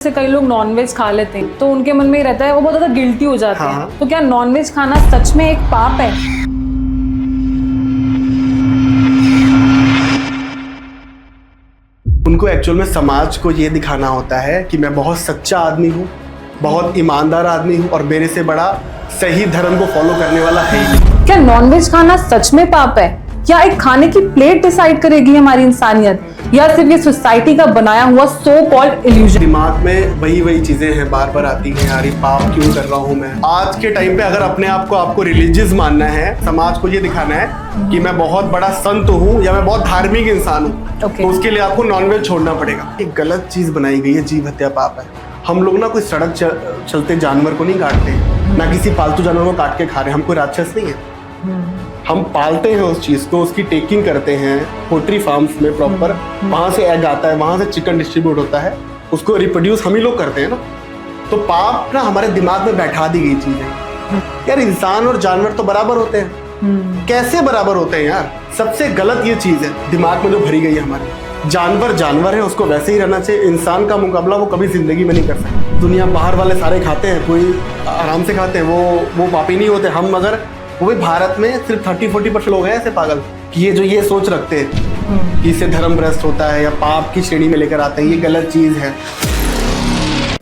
जैसे कई लोग नॉनवेज खा लेते हैं तो उनके मन में ही रहता है, वो बहुत ज्यादा गिल्टी हो जाते हैं। तो क्या नॉनवेज खाना सच में एक पाप है? उनको एक्चुअल में समाज को ये दिखाना होता है कि मैं बहुत सच्चा आदमी हूँ, बहुत ईमानदार आदमी हूँ और मेरे से बड़ा सही धर्म को फॉलो करने वाला है ही नहीं। क्या नॉनवेज खाना सच में पाप है? क्या एक खाने की प्लेट डिसाइड करेगी हमारी इंसानियत, या सिर्फ ये सोसाइटी का बनाया हुआ सो कॉल्ड इल्यूजन? दिमाग में वही चीजें हैं, बार बार आती हैं, यार ये पाप क्यों कर रहा हूँ मैं। आज के टाइम पे अगर अपने आप को आपको रिलीजियस मानना है, समाज को ये दिखाना है कि मैं बहुत बड़ा संत हूँ या मैं बहुत धार्मिक इंसान हूँ, तो उसके लिए आपको नॉनवेज छोड़ना पड़ेगा। एक गलत चीज बनाई गई है, जीव हत्या पाप है। हम लोग ना कोई सड़क चलते जानवर को नहीं काटते, ना किसी पालतू जानवर को काट के खा रहे हैं। हम कोई राक्षस नहीं है, हम पालते हैं उस चीज को, उसकी टेकिंग करते हैं पोल्ट्री फार्म्स में प्रॉपर, वहां से एग आता है, वहां से चिकन डिस्ट्रीब्यूट होता है, उसको रिप्रोड्यूस हम ही लोग करते हैं ना। तो पाप ना हमारे दिमाग में बैठा दी गई चीज है। यार इंसान और जानवर तो बराबर होते हैं, कैसे बराबर होते हैं यार? सबसे गलत ये चीज है दिमाग में जो भरी गई है हमारे। जानवर जानवर है, उसको वैसे ही रहना चाहिए। इंसान का मुकाबला वो कभी जिंदगी में नहीं कर सकते। दुनिया बाहर वाले सारे खाते हैं, कोई आराम से खाते हैं, वो पापी नहीं होते। हम अगर वो भी भारत में सिर्फ 30-40% लोग हैं ऐसे पागल कि ये सोच रखते हैं कि इससे धर्म भ्रष्ट होता है या पाप की श्रेणी में लेकर आते हैं। ये गलत चीज है।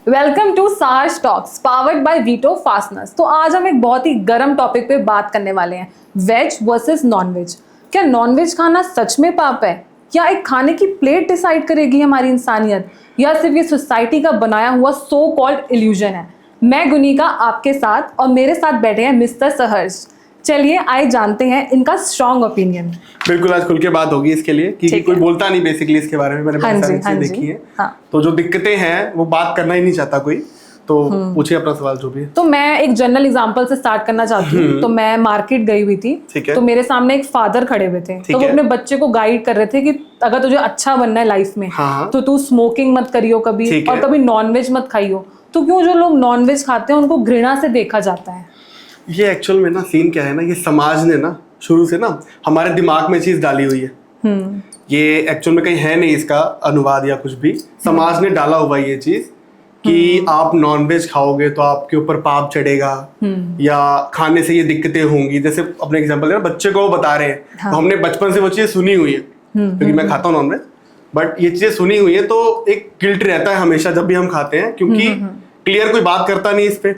Welcome to SARS talks powered by Veto fasteners. तो आज हम एक बहुत ही गर्म टॉपिक पे बात करने वाले हैं, वेज वर्सेस नॉनवेज। क्या नॉनवेज खाना सच में पाप है? क्या एक खाने की प्लेट डिसाइड करेगी हमारी इंसानियत, या सिर्फ ये सोसाइटी का बनाया हुआ सो कॉल्ड इल्यूजन है? मैं गुनिका आपके साथ, और मेरे साथ बैठे हैं मिस्टर सहर्ष। चलिए आइए जानते हैं इनका स्ट्रॉन्ग ओपिनियन। बिल्कुल, आज खुल के बात होगी इसके लिए कि कोई बोलता नहीं बेसिकली इसके बारे में। मैंने बहुत सारी चीजें देखी है। तो जो दिक्कतें हैं वो बात करना ही नहीं चाहता कोई। तो पूछिए अपना सवाल जो भी है। तो मैं एक जनरल एग्जांपल से स्टार्ट करना चाहती हूँ। तो मैं मार्केट गई हुई थी, तो मेरे सामने एक फादर खड़े हुए थे। तो वो अपने बच्चे को गाइड कर रहे थे कि अगर तुझे अच्छा बनना है लाइफ में, तो तू स्मोकिंग मत करियो कभी, और कभी नॉनवेज मत खाइयो। तो क्यों जो लोग नॉनवेज खाते हैं उनको घृणा से देखा जाता है? ये एक्चुअल में ना सीन क्या है ना, ये समाज ने ना शुरू से ना हमारे दिमाग में चीज डाली हुई है। ये एक्चुअल में कहीं है नहीं इसका अनुवाद या कुछ भी। समाज ने डाला हुआ ये चीज कि आप नॉनवेज खाओगे तो आपके ऊपर पाप चढ़ेगा, या खाने से ये दिक्कतें होंगी। जैसे अपने एग्जांपल है, बच्चे को वो बता रहे हैं, तो हमने बचपन से वो चीजें सुनी हुई है, क्योंकि मैं खाता हूँ नॉनवेज, बट ये चीजें सुनी हुई है। तो एक गिल्ट रहता है हमेशा जब भी हम खाते हैं, क्योंकि क्लियर कोई बात करता नहीं इस पे।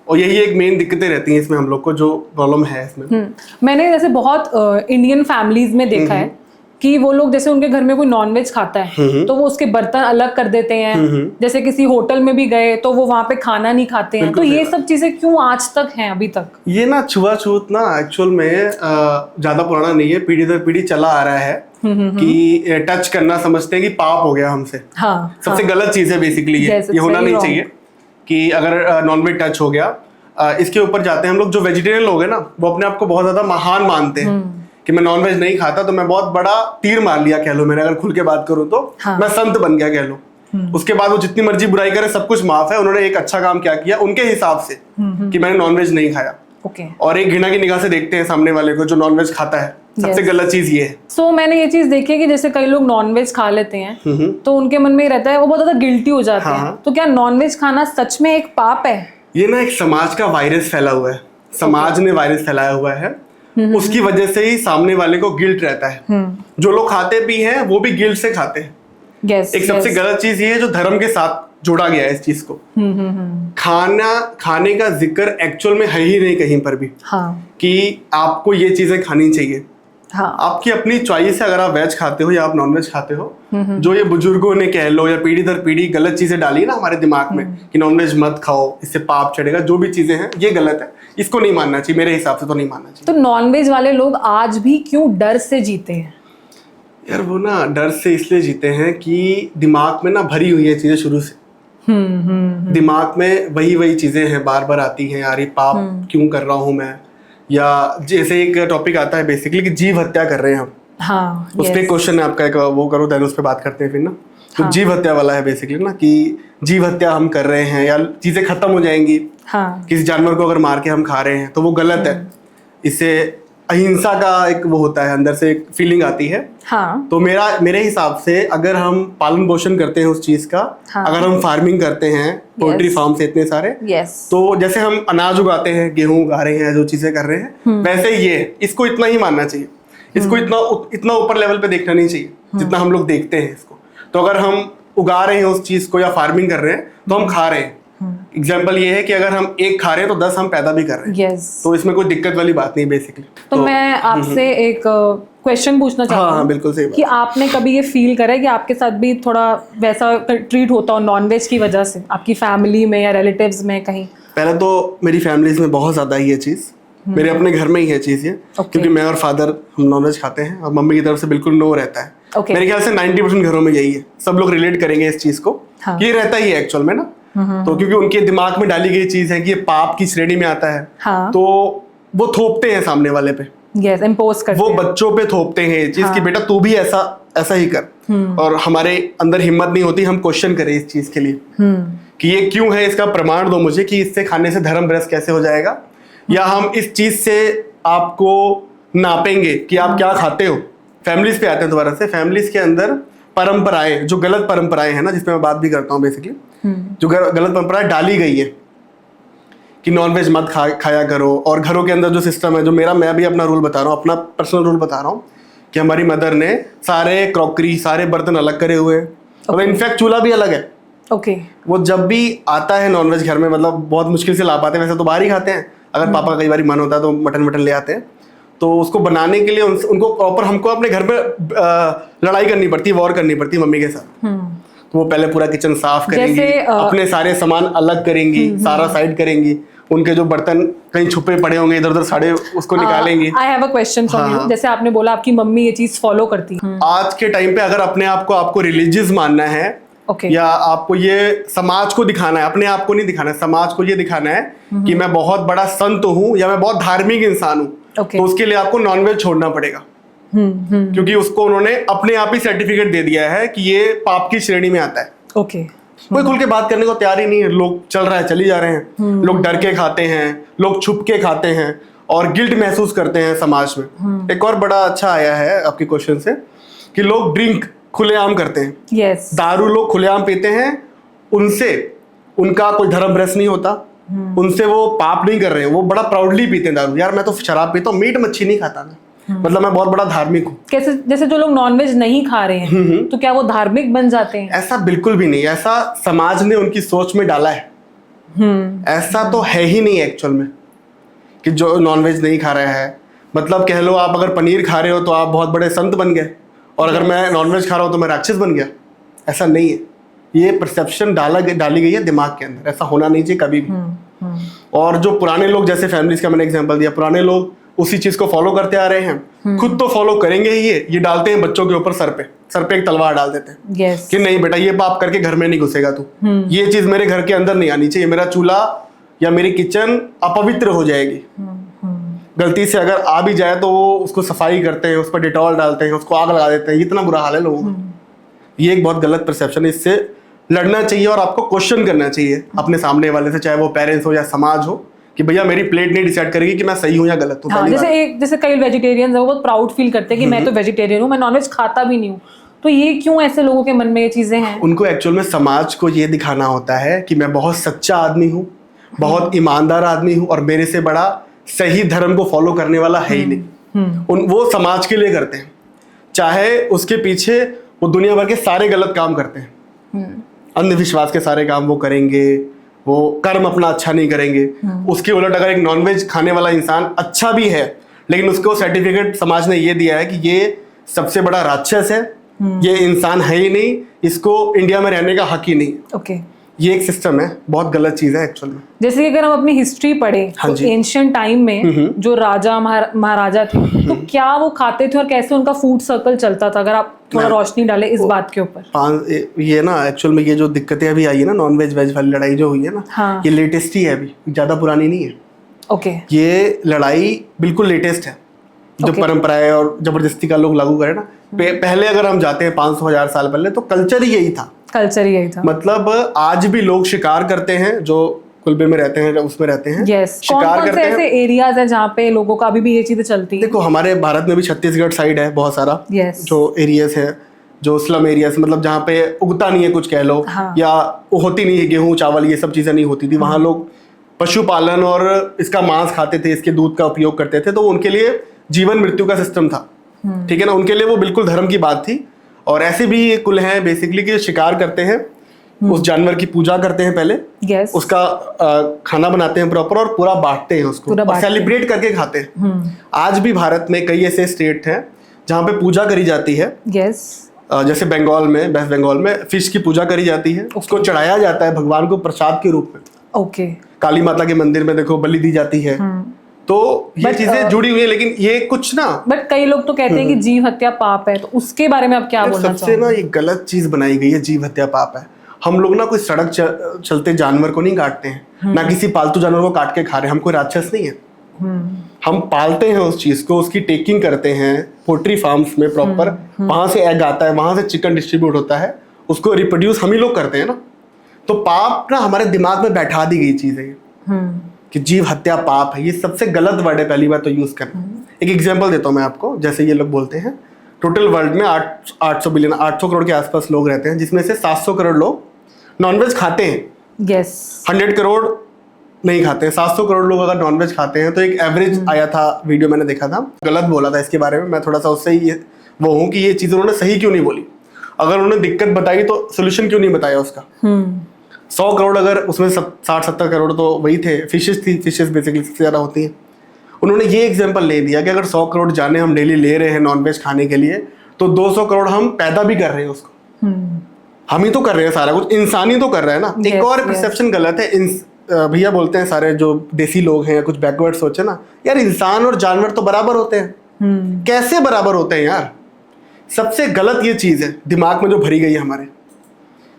और यही एक मेन दिक्कतें रहती हैं इसमें, हम लोग को जो प्रॉब्लम है इसमें। मैंने जैसे बहुत इंडियन फैमिलीज में देखा है कि वो लोग, जैसे उनके घर में कोई नॉनवेज खाता है तो वो उसके बर्तन अलग कर देते हैं। जैसे किसी होटल में भी गए तो वो वहां पे खाना नहीं खाते हैं। तो ये सब चीजें क्यों आज तक हैं अभी तक? ये ना छुआछूत ना एक्चुअल में ज्यादा पुराना नहीं है, पीढ़ी दर पीढ़ी चला आ रहा है कि टच करना समझते हैं कि पाप हो गया हमसे। सबसे गलत चीज है बेसिकली ये होना नहीं चाहिए कि अगर नॉनवेज टच हो गया। इसके ऊपर जाते हैं हम लोग, जो वेजिटेरियन लोग हैं ना, वो अपने आप को बहुत ज्यादा महान मानते हैं कि मैं नॉनवेज नहीं खाता तो मैं बहुत बड़ा तीर मार लिया कह लो। मैंने अगर खुल के बात करूं तो मैं संत बन गया कह लो। उसके बाद वो जितनी मर्जी बुराई करे सब कुछ माफ है। उन्होंने एक अच्छा काम क्या किया उनके हिसाब से कि मैंने नॉनवेज नहीं खाया। और एक घृणा की निगाह से देखते हैं सामने वाले को जो नॉनवेज खाता है। सबसे गलत चीज ये है। सो मैंने ये चीज देखी है कि जैसे कई लोग नॉनवेज खा लेते हैं तो उनके मन में ही रहता है, वो बहुत ज्यादा गिल्टी हो जाते हैं। तो क्या नॉनवेज खाना सच में एक पाप है? ये ना एक समाज का वायरस फैला हुआ है। समाज ने वायरस फैलाया हुआ है, उसकी वजह से ही सामने वाले को गिल्ट रहता है। जो लोग खाते भी हैं वो भी गिल्ट से खाते हैं। एक सबसे गलत चीज ये है जो धर्म के साथ जोड़ा गया है इस चीज को। खाने का जिक्र एक्चुअल में है ही नहीं कहीं पर भी कि आपको ये चीजें खानी चाहिए। आपकी अपनी चॉइस है, अगर आप वेज खाते हो या आप नॉनवेज खाते हो। जो ये बुजुर्गों ने कह लो या पीढ़ी दर पीढ़ी गलत चीजें डाली ना हमारे दिमाग में कि नॉनवेज मत खाओ, इससे पाप चढ़ेगा, जो भी चीजें हैं ये गलत है। इसको नहीं मानना चाहिए, मेरे हिसाब से तो नहीं मानना चाहिए। तो नॉनवेज वाले लोग आज भी क्यों डर से जीते हैं? यार वो ना डर से इसलिए जीते हैं कि दिमाग में ना भरी हुई है चीजें शुरू से। दिमाग में वही चीजें हैं, बार बार आती हैं, यार ये पाप क्यों कर रहा हूँ मैं। या जैसे एक टॉपिक आता है बेसिकली कि जीव हत्या कर रहे हैं हम। उस पर क्वेश्चन है आपका, एक वो करो देन उस पर बात करते हैं फिर ना। तो जीव हत्या वाला है बेसिकली ना कि जीव हत्या हम कर रहे हैं या चीजें खत्म हो जाएंगी। किसी जानवर को अगर मार के हम खा रहे हैं तो वो गलत है। इससे अहिंसा का एक वो होता है, अंदर से एक फीलिंग आती है। हाँ तो मेरे हिसाब से अगर हम पालन पोषण करते हैं उस चीज का, हाँ। अगर हम फार्मिंग करते हैं, पोल्ट्री फार्म से इतने सारे, यस तो जैसे हम अनाज उगाते हैं, गेहूं उगा रहे हैं, जो चीजें कर रहे हैं, वैसे ये है। इसको इतना ही मानना चाहिए, इसको इतना ऊपर लेवल पे देखना नहीं चाहिए जितना हम लोग देखते हैं इसको। तो अगर हम उगा रहे हैं उस चीज को या फार्मिंग कर रहे हैं तो हम खा रहे हैं। एग्जाम्पल ये है कि अगर हम एक खा रहे हैं तो 10 हम पैदा भी कर रहे हैं। यस तो इसमें कोई दिक्कत वाली बात नहीं बेसिकली। तो मैं आपसे एक क्वेश्चन पूछना चाहती हाँ हूँ बिल्कुल सही बात। कि आपने कभी ये फील करा है कि आपके साथ भी थोड़ा वैसा ट्रीट होता हो नॉनवेज की वजह से, आपकी फैमिली में या रिलेटिव्स में कहीं? पहले तो मेरी फैमिलीज में बहुत ज्यादा ही ये चीज, मेरे अपने घर में ही है चीज ये, क्योंकि मैं और फादर हम नॉनवेज खाते हैं और मम्मी की तरफ से बिल्कुल नो रहता है। Okay. मेरे ख्याल से 90% घरों में यही है, सब लोग रिलेट करेंगे इस चीज को। हाँ. ये रहता ही है एक्चुअल में ना। तो क्योंकि उनके दिमाग में डाली गई चीज है कि ये पाप की श्रेणी में आता है। हाँ. तो वो थोपते हैं सामने वाले पे, यस इम्पोज करते वो हैं। बच्चों पे थोपते हैं ये चीज कि बेटा तू भी ऐसा ही कर। और हमारे अंदर हिम्मत नहीं होती हम क्वेश्चन करें इस चीज के लिए कि ये क्यों है, इसका प्रमाण दो मुझे कि इससे खाने से धर्म भ्रष्ट कैसे हो जाएगा, या हम इस चीज से आपको नापेंगे कि आप क्या खाते हो। फैमिलीज पे आते हैं दोबारा से। फैमिलीज के अंदर परंपराएं, जो गलत परंपराएं हैं ना, जिसपे मैं बात भी करता हूँ बेसिकली, जो गलत परंपराएं डाली गई है कि नॉनवेज मत खाया करो। और घरों के अंदर जो सिस्टम है, जो मैं भी अपना रूल बता रहा हूँ, अपना पर्सनल रूल बता रहा हूँ कि हमारी मदर ने सारे क्रॉकरी, सारे बर्तन अलग करे हुए हैं। मतलब इनफैक्ट चूल्हा भी अलग है। ओके वो जब भी आता है नॉनवेज घर में, मतलब बहुत मुश्किल से ला पाते हैं, वैसे तो बाहर ही खाते हैं। अगर पापा का कई बार मन होता है तो मटन ले आते हैं। तो उसको बनाने के लिए उनको प्रॉपर हमको अपने घर में लड़ाई करनी पड़ती है, वॉर करनी पड़ती है मम्मी के साथ। तो वो पहले पूरा किचन साफ करेंगी, अपने सारे सामान अलग करेंगी, सारा साइड करेंगी, उनके जो बर्तन कहीं छुपे पड़े होंगे इधर उधर सारे उसको निकालेंगी। I have a question for you. जैसे आपने बोला आपकी मम्मी ये चीज फॉलो करती है। आज के टाइम पे अगर अपने आप को आपको रिलीजियस मानना है, या आपको ये समाज को दिखाना है, अपने आप को नहीं दिखाना है, समाज को ये दिखाना है कि मैं बहुत बड़ा संत हूँ या मैं बहुत धार्मिक इंसान हूँ, तो उसके लिए आपको नॉनवेज छोड़ना पड़ेगा। क्योंकि उसको उन्होंने अपने आप ही सर्टिफिकेट दे दिया है कि ये पाप की श्रेणी में आता है। ओके कोई खुल के बात करने को तैयार ही नहीं है। लोग चल रहा है चली जा रहे हैं, लोग डर के खाते हैं, लोग छुप के खाते हैं और गिल्ट महसूस करते हैं समाज में। एक और बड़ा अच्छा आया है आपके क्वेश्चन से कि लोग ड्रिंक खुलेआम करते हैं। यस दारू लोग खुलेआम पीते हैं, उनसे उनका कोई धर्म भ्रष्ट नहीं होता, उनसे वो पाप नहीं कर रहे हैं, वो बड़ा प्राउडली पीते हैं दारू। यार मैं तो शराब पीता हूँ, मीट मच्छी नहीं खाता मैं, मतलब मैं बहुत बड़ा धार्मिक हूँ। कैसे? जैसे जो लोग नॉनवेज नहीं खा रहे हैं तो क्या वो धार्मिक बन जाते हैं? ऐसा बिल्कुल भी नहीं, ऐसा समाज ने उनकी सोच में डाला है। ऐसा तो है ही नहीं एक्चुअल में कि जो नॉनवेज नहीं खा रहा है, मतलब कह लो आप अगर पनीर खा रहे हो तो आप बहुत बड़े संत बन गए, और अगर मैं नॉनवेज खा रहा हूँ तो मैं राक्षस बन गया। ऐसा नहीं है, ये परसेप्शन डाली गई है दिमाग के अंदर। ऐसा होना नहीं चाहिए कभी भी। और जो पुराने लोग, जैसे फैमिलीज का मैंने एग्जांपल दिया, पुराने लोग उसी चीज को फॉलो करते आ रहे हैं, खुद तो फॉलो करेंगे ही। ये डालते हैं बच्चों के ऊपर, सर पे एक तलवार डाल देते हैं yes. कि नहीं बेटा ये पाप करके घर में नहीं घुसेगा तू, ये चीज मेरे घर के अंदर नहीं आनी चाहिए, मेरा चूल्हा या मेरी किचन अपवित्र हो जाएगी। गलती से अगर आ भी जाए तो वो उसको सफाई करते हैं, उस पर डिटॉल डालते हैं, उसको आग लगा देते हैं। इतना बुरा हाल है लोगों का। ये एक बहुत गलत परसेप्शन है, इससे लड़ना चाहिए और आपको क्वेश्चन करना चाहिए अपने सामने वाले से, चाहे वो पेरेंट्स हो या समाज हो, कि भैया मेरी प्लेट नहीं डिसाइड करेगी कि मैं सही हूँ या गलत हूँ। हाँ, जैसे कई वेजिटेरियंस हैं, वो बहुत प्राउड फील करते हैं कि मैं तो वेजिटेरियन हूँ, मैं नॉनवेज खाता भी नहीं हूँ। तो ये क्यों ऐसे लोगों के मन में ये चीजें हैं? उनको एक्चुअल में समाज को ये दिखाना होता है कि मैं बहुत सच्चा आदमी हूँ, बहुत ईमानदार आदमी हूँ, और मेरे से बड़ा सही धर्म को फॉलो करने वाला है ही नहीं। वो समाज के लिए करते हैं, चाहे उसके पीछे वो दुनिया भर के सारे गलत काम करते हैं, अंधविश्वास के सारे काम वो करेंगे, वो कर्म अपना अच्छा नहीं करेंगे। उसके उलट अगर एक नॉनवेज खाने वाला इंसान अच्छा भी है, लेकिन उसको सर्टिफिकेट समाज ने ये दिया है कि ये सबसे बड़ा राक्षस है, ये इंसान है ही नहीं, इसको इंडिया में रहने का हक ही नहीं। ओके ये एक सिस्टम है, बहुत गलत चीज है एक्चुअल में। जैसे कि अगर हम अपनी हिस्ट्री पढ़ें तो एंशिएंट टाइम में जो राजा महाराजा थे तो क्या वो खाते थे और कैसे उनका फूड सर्कल चलता था? अगर आप थोड़ा रोशनी डालें इस बात के ऊपर। ये ना एक्चुअल में ये जो दिक्कतें अभी आई है ना, नॉन वेज वेज वाली लड़ाई जो हुई है ना, हाँ। ये लेटेस्ट ही है, अभी ज्यादा पुरानी नहीं है। ओके ये लड़ाई बिल्कुल लेटेस्ट है, जो परंपराएं और जबरदस्ती का लोग लागू करें ना। पहले अगर हम जाते हैं 500,000 साल पहले, तो कल्चर ही यही था। कल्चर ही यही था। मतलब आज भी लोग शिकार करते हैं, जो कुलबे में रहते हैं, उसमें रहते हैं, यस, कौन शिकार कौन से करते हैं। ऐसे एरियाज है जहाँ पे लोगों का अभी भी ये चीजें चलती है? देखो हमारे भारत में भी छत्तीसगढ़ साइड है बहुत सारा, Yes. जो एरियाज है, जो स्लम एरियाज, मतलब जहाँ पे उगता नहीं है कुछ कह लो, हाँ। या वो होती नहीं है, गेहूं चावल ये सब चीजें नहीं होती थी, वहाँ लोग पशुपालन और इसका मांस खाते थे, इसके दूध का उपयोग करते थे, तो उनके लिए जीवन मृत्यु का सिस्टम था, ठीक है ना, उनके लिए वो बिल्कुल धर्म की बात थी। और ऐसे भी ये कुल हैं बेसिकली कि शिकार करते हैं, उस जानवर की पूजा करते हैं पहले, यस, उसका खाना बनाते हैं प्रॉपर और पूरा बांटते हैं उसको, पूरा और बांटते हैं। सेलिब्रेट करके खाते हैं। आज भी भारत में कई ऐसे स्टेट हैं जहाँ पे पूजा करी जाती है, यस, जैसे बंगाल में, वेस्ट बंगाल में फिश की पूजा करी जाती है, उसको चढ़ाया जाता है भगवान को प्रसाद के रूप में। ओके, काली माता के मंदिर में देखो बलि दी जाती है। तो ये But, चीजें जुड़ी हुई है, लेकिन ये कुछ ना, बट कई लोग तो कहते हैं कि जीव हत्या पाप है, तो उसके बारे में आप क्या बोलना सबसे चाहोगे? ना ये गलत चीज बनाई गई है, जीव हत्या पाप है। हम लोग ना कोई सड़क चलते जानवर को नहीं काटते हैं, ना किसी पालतू जानवर को काट के खा रहे हैं, हम कोई राक्षस नहीं है। हम पालते हैं उस चीज को, उसकी टेकिंग करते हैं पोल्ट्री फार्म्स में प्रॉपर, वहां से एग आता है, वहां से चिकन डिस्ट्रीब्यूट होता है, उसको रिप्रोड्यूस हम ही लोग करते हैं ना। तो पाप ना हमारे दिमाग में बैठा दी गई चीज है ये, कि जीव हत्या पाप है, ये सबसे गलत वर्ड है, पहली बार तो यूज करना। एक एग्जांपल देता हूँ मैं आपको, जैसे ये लोग बोलते हैं टोटल वर्ल्ड में 800 करोड़ के आसपास लोग रहते हैं, जिसमें से 700 करोड़ लोग नॉनवेज खाते हैं, यस, 100 करोड़ नहीं खाते हैं। 700 करोड़ लोग अगर नॉनवेज खाते हैं तो एक एवरेज आया था, वीडियो मैंने देखा था, गलत बोला था इसके बारे में, मैं थोड़ा सा उससे ही वो हूँ कि ये चीज़ उन्होंने सही क्यों नहीं बोली, अगर उन्होंने दिक्कत बताई तो सोल्यूशन क्यों नहीं बताया उसका। 100 करोड़ अगर उसमें 60-70 करोड़ तो वही थे, फिशेस थी, फिशेस बेसिकली सबसे ज़्यादा होती हैं। उन्होंने ये एग्जाम्पल ले दिया कि अगर 100 करोड़ जाने हम डेली ले रहे हैं नॉनवेज खाने के लिए, तो 200 करोड़ हम पैदा भी कर रहे हैं उसको, हम ही तो कर रहे हैं सारा कुछ, इंसान ही तो कर रहा है ना। एक Yes, और yes. परसेप्शन गलत है, भैया बोलते हैं सारे जो देसी लोग हैं या कुछ बैकवर्ड सोचे ना, यार इंसान और जानवर तो बराबर होते हैं। कैसे बराबर होते हैं यार, सबसे गलत ये चीज़ है दिमाग में जो भरी गई है हमारे।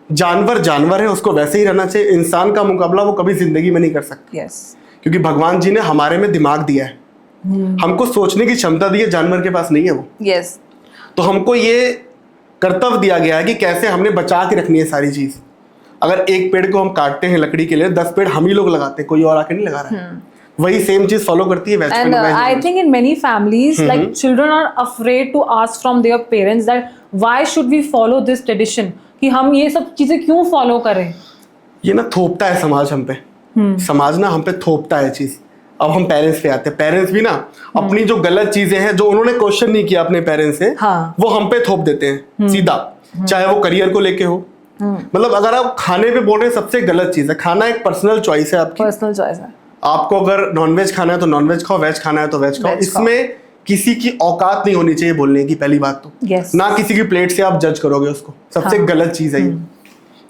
जानवर जानवर है, उसको वैसे ही रहना चाहिए, इंसान का मुकाबला वो कभी जिंदगी में नहीं कर सकता, यस, क्योंकि भगवान जी ने हमारे में दिमाग दिया है, हमको सोचने की क्षमता दी है, जानवर के पास नहीं है वो। यस, तो हमको ये कर्तव्य दिया गया है कि कैसे हमने बचा के रखनी है सारी चीज। अगर एक पेड़ को हम काटते हैं लकड़ी के लिए, 10 पेड़ हम ही लोग लगाते हैं, कोई और आके नहीं लगा रहा है। वही सेम चीज फॉलो करती है west and Bengal. I think in many families like children are afraid to ask from their parents that why should we follow this tradition, कि हम ये सब चीजें क्यों फॉलो करें। ये ना थोपता है समाज हम पे, समाज ना हम पे थोपता है चीज। अब हम पेरेंट्स पे आते हैं, पेरेंट्स भी ना अपनी जो गलत चीजें हैं जो उन्होंने क्वेश्चन नहीं किया अपने पेरेंट्स से, हाँ। वो हम पे थोप देते हैं सीधा, चाहे वो करियर को लेके हो। मतलब अगर आप खाने पे बोल रहे हैं, सबसे गलत चीज है, खाना एक पर्सनल चॉइस है आपकी, पर्सनल चॉइस है। आपको अगर नॉनवेज खाना है तो नॉनवेज खाओ, वेज खाना है तो वेज खाओ। Veg खाओ। इसमें किसी की औकात नहीं होनी चाहिए बोलने की, पहली बात तो। Yes. ना किसी की प्लेट से आप जज करोगे उसको, सबसे हाँ। गलत चीज है ये।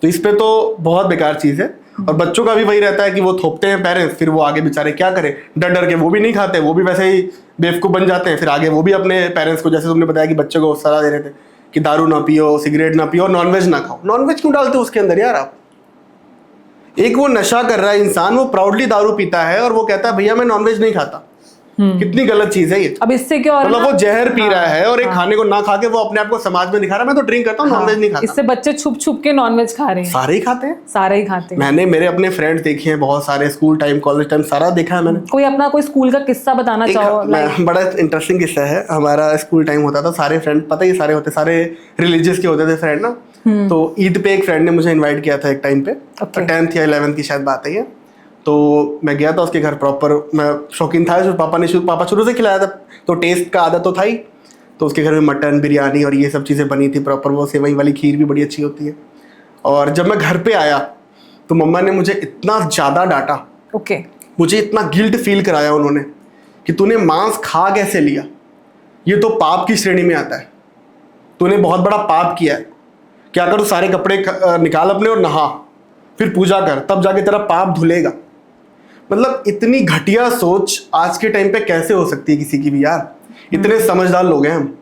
तो इस पे तो बहुत बेकार चीज है। और बच्चों का भी वही रहता है कि वो थोपते हैं पेरेंट्स, फिर वो आगे बेचारे क्या करें, डर डर के वो भी नहीं खाते, वो भी वैसे ही बेवकूफ बन जाते हैं, फिर आगे वो भी अपने पेरेंट्स को, जैसे तुमने बताया कि बच्चों को सलाह दे रहे थे कि दारू ना पियो, सिगरेट ना पियो, नॉनवेज ना खाओ। नॉनवेज क्यों डालते हो उसके अंदर यार आप? एक वो नशा कर रहा है इंसान, वो प्राउडली दारू पीता है और वो कहता है भैया मैं नॉनवेज नहीं खाता। कितनी गलत चीज है ये। अब इससे क्या हो रहा है मतलब वो ना? जहर पी रहा है और एक हाँ। खाने को ना खा के वो अपने आप को समाज में दिखा रहा है, मैं तो ड्रिंक करता हूँ, नॉनवेज नहीं खाता। इससे बच्चे छुप छुप के नॉनवेज खा रहे हैं, सारे ही खाते हैं, सारे ही खाते हैं। मैंने मेरे अपने फ्रेंड्स देखे हैं बहुत सारे, स्कूल टाइम कॉलेज टाइम सारा देखा है मैंने। कोई अपना कोई स्कूल का किस्सा बताना चाहो? बड़ा इंटरेस्टिंग किस्सा है। हमारा स्कूल टाइम होता था, सारे फ्रेंड पता ही सारे होते, सारे रिलीजियस के होते थे फ्रेंड ना। तो ईद पे एक फ्रेंड ने मुझे इनवाइट किया था एक टाइम पे, 10th या 11th की शायद बात है ये। तो मैं गया था उसके घर प्रॉपर, मैं शौकीन था, जो पापा शुरू से खिलाया था, तो टेस्ट का आदत तो था ही। तो उसके घर में मटन बिरयानी और ये सब चीज़ें बनी थी प्रॉपर, वो सेवई वाली खीर भी बड़ी अच्छी होती है। और जब मैं घर पे आया तो मम्मा ने मुझे इतना ज़्यादा डांटा, ओके, मुझे इतना गिल्ट फील कराया उन्होंने कि तूने मांस खा कैसे लिया, ये तो पाप की श्रेणी में आता है, तूने बहुत बड़ा पाप किया है। क्या कर, तू सारे कपड़े निकाल अपने और नहा, फिर पूजा कर, तब जाके तेरा पाप धुलेगा। मतलब इतनी घटिया सोच आज के टाइम पे कैसे हो सकती है किसी की भी यार। इतने समझदार लोग हैं हम,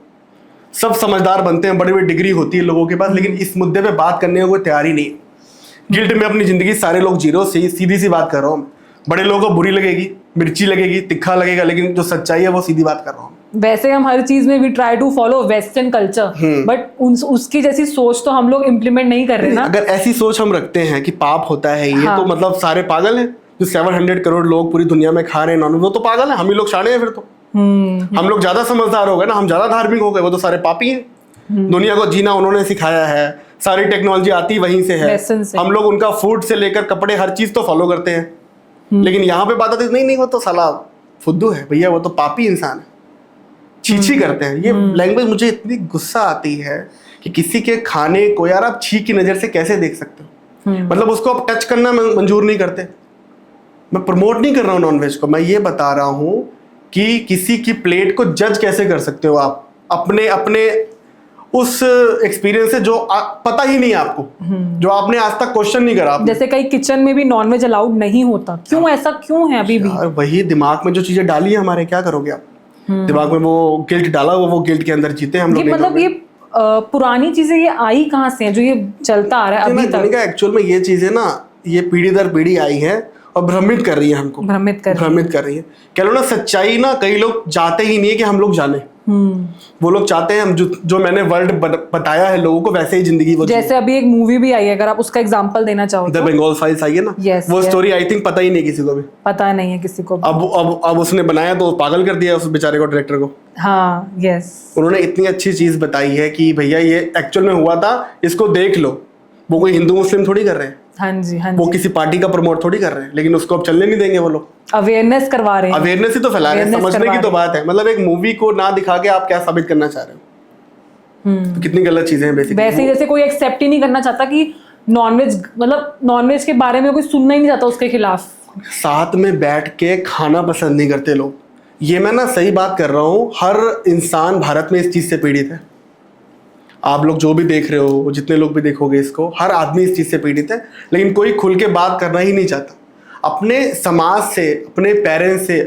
सब समझदार बनते हैं, बड़ी बड़ी डिग्री होती है लोगों के पास, लेकिन इस मुद्दे पे बात करने को कोई तैयार ही नहीं है। गिल्ट में अपनी जिंदगी सारे लोग जी रहे हो, सीधी सी बात कर रहा हूँ। बड़े लोगों को बुरी लगेगी, मिर्ची लगेगी, तिखा लगेगा, लेकिन जो सच्चाई है वो सीधी बात कर रहा हूँ। वैसे हम हर चीज में भी try to follow western culture, but उसकी जैसी सोच तो हम लोग इम्प्लीमेंट नहीं कर रहे ना। अगर ऐसी सोच हम रखते हैं कि पाप होता है ये, हाँ। तो मतलब सारे पागल हैं। जो 700 करोड़ लोग पूरी दुनिया में खा रहे हैं नॉनवेज, वो तो पागल है। हम ही लोग शाणे हैं फिर तो। हम लोग ज्यादा समझदार हो गए ना, हम ज्यादा धार्मिक हो गए, वो तो सारे पापी हैं। दुनिया को जीना उन्होंने सिखाया है, सारी टेक्नोलॉजी आती वहीं से है। Lesson से। हम लोग उनका फूड से लेकर कपड़े हर चीज तो फॉलो करते हैं, लेकिन यहाँ पे बात आती है, नहीं वो तो साला फुद्दू है भैया, वो तो पापी इंसान है, छी करते हैं। ये लैंग्वेज मुझे इतनी गुस्सा आती है कि किसी के खाने को यार आप छी की नजर से कैसे देख सकते हो? मतलब उसको आप टच करना मंजूर नहीं करते। मैं प्रमोट नहीं कर रहा हूँ नॉनवेज को, मैं ये बता रहा हूँ कि किसी की प्लेट को जज कैसे कर सकते हो आप अपने अपने उस एक्सपीरियंस से जो पता ही नहीं है आपको, जो आपने आज तक क्वेश्चन नहीं करा। जैसे कई किचन में भी नॉनवेज अलाउड नहीं होता, क्यों ऐसा क्यों है अभी भी? यार वही दिमाग में जो चीजें डाली है हमारे, क्या करोगे आप? दिमाग में वो गिल्ट डाला, वो गिल्ट के अंदर जीते हम लोग। ये मतलब ये पुरानी चीजें ये आई कहाँ से हैं जो ये चलता आ रहा है अभी तक? एक्चुअल में ये चीजें ना, ये पीढ़ी दर पीढ़ी आई है और भ्रमित कर रही है हमको, भ्रमित कर रही है। कह लो ना, सच्चाई ना कई लोग चाहते ही नहीं है कि हम लोग जाने। वो लोग चाहते हैं हम जो मैंने वर्ल्ड बताया है लोगों को वैसे ही जिंदगी वो। जैसे अभी एक मूवी भी आई है, अगर आप उसका एग्जांपल देना चाहो द बंगाल फाइल्स आई है ना, वो स्टोरी आई थिंक पता ही नहीं किसी को भी, पता नहीं है किसी को भी। अब उसने बनाया तो पागल कर दिया उस बेचारे को, डायरेक्टर को। हाँ यस, उन्होंने इतनी अच्छी चीज बताई है कि भैया ये एक्चुअल में हुआ था, इसको देख लो। वो कोई हिंदू मुस्लिम थोड़ी कर रहे हैं, हाँ जी हाँ वो जी, किसी पार्टी का प्रमोट थोड़ी कर रहे हैं, लेकिन उसको अब चलने नहीं देंगे वो लोग। अवेयरनेस करवा रहे हैं, अवेयरनेस ही तो फैला रहे हैं, समझने की तो बात है। मतलब एक मूवी को ना दिखा के आप क्या साबित करना चाह रहे हो? तो कितनी गलत चीजें हैं बेसिकली। वैसे जैसे कोई एक्सेप्ट ही नहीं करना चाहता कि नॉनवेज, मतलब नॉनवेज के बारे में कोई सुनना ही नहीं चाहता उसके खिलाफ। साथ में बैठ के खाना पसंद नहीं करते लोग। ये मैं ना सही बात कर रहा हूँ, हर इंसान भारत में इस चीज से पीड़ित है। आप लोग जो भी देख रहे हो, जितने लोग भी देखोगे इसको, हर आदमी इस चीज से पीड़ित है, लेकिन कोई खुल के बात करना ही नहीं चाहता। अपने समाज से, अपने पेरेंट्स से,